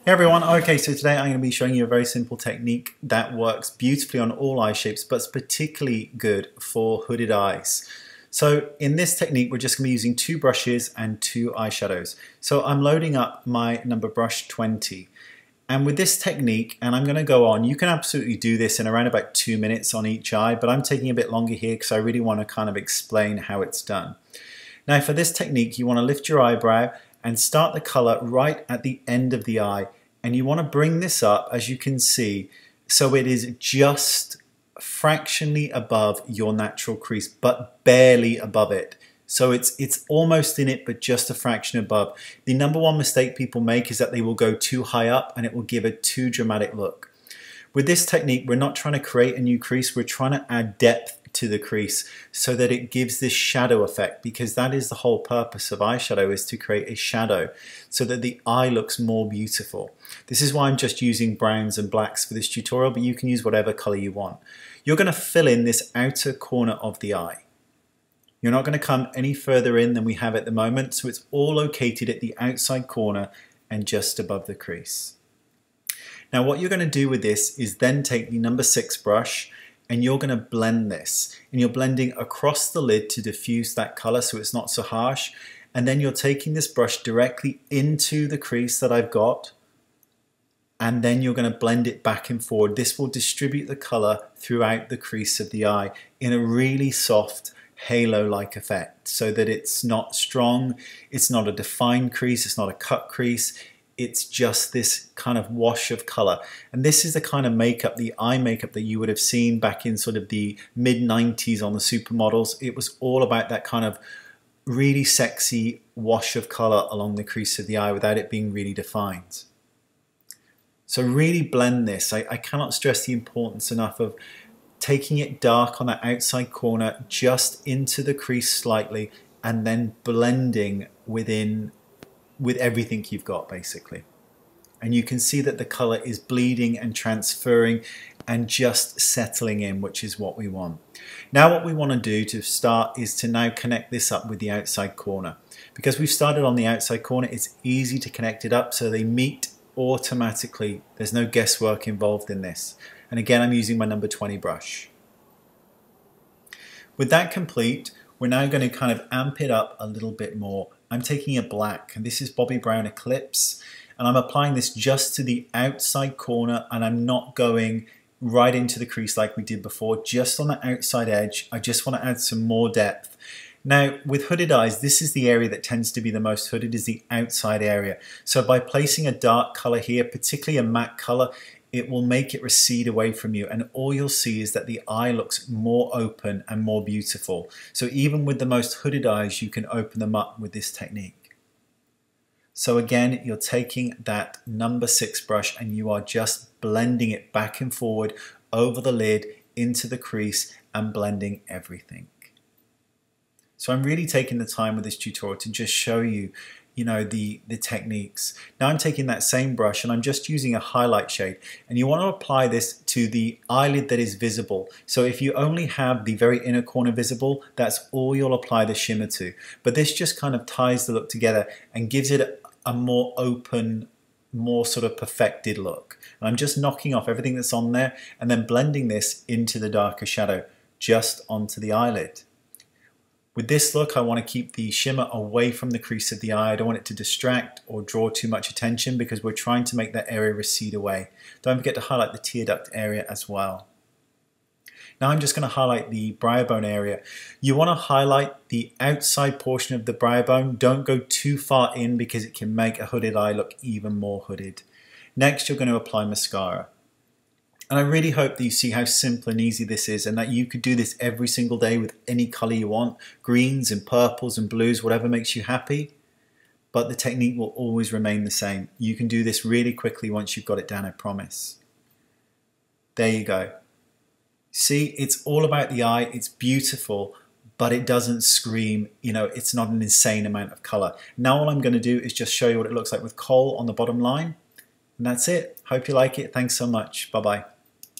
Hey everyone, okay, so today I'm going to be showing you a very simple technique that works beautifully on all eye shapes, but it's particularly good for hooded eyes. So in this technique, we're just going to be using two brushes and two eyeshadows. So I'm loading up my number brush 20. And with this technique, and I'm going to go on, you can absolutely do this in around about 2 minutes on each eye, but I'm taking a bit longer here because I really want to kind of explain how it's done. Now for this technique, you want to lift your eyebrow and start the color right at the end of the eye, and you want to bring this up, as you can see, so it is just fractionally above your natural crease, but barely above it. So it's almost in it, but just a fraction above. The number one mistake people make is that they will go too high up and it will give a too dramatic look. With this technique, we're not trying to create a new crease, we're trying to add depth to the crease so that it gives this shadow effect, because that is the whole purpose of eyeshadow, is to create a shadow so that the eye looks more beautiful. This is why I'm just using browns and blacks for this tutorial, but you can use whatever color you want. You're going to fill in this outer corner of the eye. You're not going to come any further in than we have at the moment, so it's all located at the outside corner and just above the crease. Now what you're going to do with this is then take the number 6 brush and you're going to blend this, and you're blending across the lid to diffuse that color so it's not so harsh, and then you're taking this brush directly into the crease that I've got, and then you're going to blend it back and forward. This will distribute the color throughout the crease of the eye in a really soft halo-like effect, so that it's not strong, it's not a defined crease, it's not a cut crease, it's just this kind of wash of color. And this is the kind of makeup, the eye makeup, that you would have seen back in sort of the mid-90s on the supermodels. It was all about that kind of really sexy wash of color along the crease of the eye without it being really defined. So really blend this. I cannot stress the importance enough of taking it dark on that outside corner just into the crease slightly, and then blending with everything you've got basically. And you can see that the color is bleeding and transferring and just settling in, which is what we want. Now what we want to do to start is to now connect this up with the outside corner. Because we've started on the outside corner, it's easy to connect it up so they meet automatically. There's no guesswork involved in this. And again, I'm using my number 20 brush. With that complete, we're now going to kind of amp it up a little bit more. I'm taking a black, and this is Bobbi Brown Eclipse, and I'm applying this just to the outside corner, and I'm not going right into the crease like we did before, just on the outside edge. I just want to add some more depth. Now with hooded eyes, this is the area that tends to be the most hooded, is the outside area. So by placing a dark color here, particularly a matte color, it will make it recede away from you, and all you'll see is that the eye looks more open and more beautiful. So even with the most hooded eyes, you can open them up with this technique. So again, you're taking that number 6 brush and you are just blending it back and forward over the lid into the crease and blending everything. So I'm really taking the time with this tutorial to just show you, the techniques. Now I'm taking that same brush and I'm just using a highlight shade, and you want to apply this to the eyelid that is visible. So if you only have the very inner corner visible, that's all you'll apply the shimmer to. But this just kind of ties the look together and gives it a more open, more sort of perfected look. And I'm just knocking off everything that's on there and then blending this into the darker shadow just onto the eyelid. With this look, I want to keep the shimmer away from the crease of the eye. I don't want it to distract or draw too much attention, because we're trying to make that area recede away. Don't forget to highlight the tear duct area as well. Now I'm just going to highlight the brow bone area. You want to highlight the outside portion of the brow bone. Don't go too far in, because it can make a hooded eye look even more hooded. Next, you're going to apply mascara. And I really hope that you see how simple and easy this is, and that you could do this every single day with any color you want, greens and purples and blues, whatever makes you happy. But the technique will always remain the same. You can do this really quickly once you've got it down, I promise. There you go. See, it's all about the eye. It's beautiful, but it doesn't scream, it's not an insane amount of color. Now all I'm going to do is just show you what it looks like with kohl on the bottom line. And that's it. Hope you like it. Thanks so much. Bye-bye.